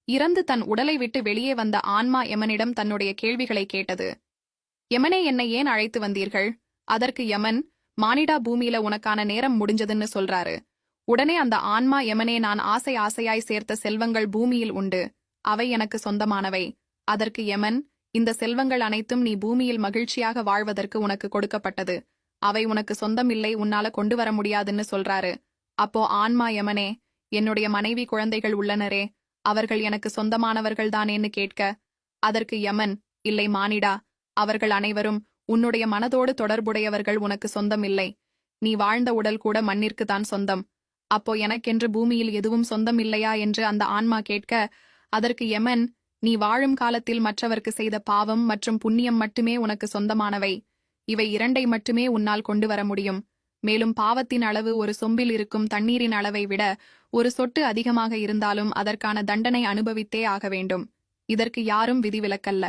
இறந்து தன் உடலை விட்டு வெளியே வந்த ஆன்மா யமனிடம் தன்னுடைய கேள்விகளை கேட்டது. யமனே, என்னை ஏன் அழைத்து வந்தீர்கள்? அதற்கு யமன், மானிடா, பூமியில உனக்கான நேரம் முடிஞ்சதுன்னு சொல்றாரு. உடனே அந்த ஆன்மா, யமனே, நான் ஆசை ஆசையாய் சேர்த்த செல்வங்கள் பூமியில் உண்டு. அவை எனக்கு சொந்தமானவை. அதற்கு யமன், இந்த செல்வங்கள் அனைத்தும் நீ பூமியில் மகிழ்ச்சியாக வாழ்வதற்கு உனக்கு கொடுக்கப்பட்டது. அவை உனக்கு சொந்தம் இல்லை, உன்னால கொண்டு வர முடியாதுன்னு சொல்றாரு. அப்போ ஆன்மா, யமனே, என்னுடைய மனைவி குழந்தைகள் உள்ளனரே, அவர்கள் எனக்கு சொந்தமானவர்கள் தானேன்னு கேட்க, அதற்கு யமன், இல்லை மானிடா, அவர்கள் அனைவரும் உன்னுடைய மனதோடு தொடர்புடையவர்கள், உனக்கு சொந்தம் இல்லை. நீ வாழ்ந்த உடல் கூட மண்ணிற்கு தான் சொந்தம். அப்போ எனக்கென்று பூமியில் எதுவும் சொந்தம் இல்லையா என்று அந்த ஆன்மா கேட்க, அதற்கு யமன், நீ வாழும் காலத்தில் மற்றவர்க்கு செய்த பாவம் மற்றும் புண்ணியம் மட்டுமே உனக்கு சொந்தமானவை. இவை இரண்டை மட்டுமே உன்னால் கொண்டு வர முடியும். மேலும் பாவத்தின் அளவு ஒரு சொம்பில் இருக்கும் தண்ணீரின் அளவை விட ஒரு சொட்டு அதிகமாக இருந்தாலும் அதற்கான தண்டனை அனுபவித்தே ஆக வேண்டும். இதற்கு யாரும் விதிவிலக்கல்ல.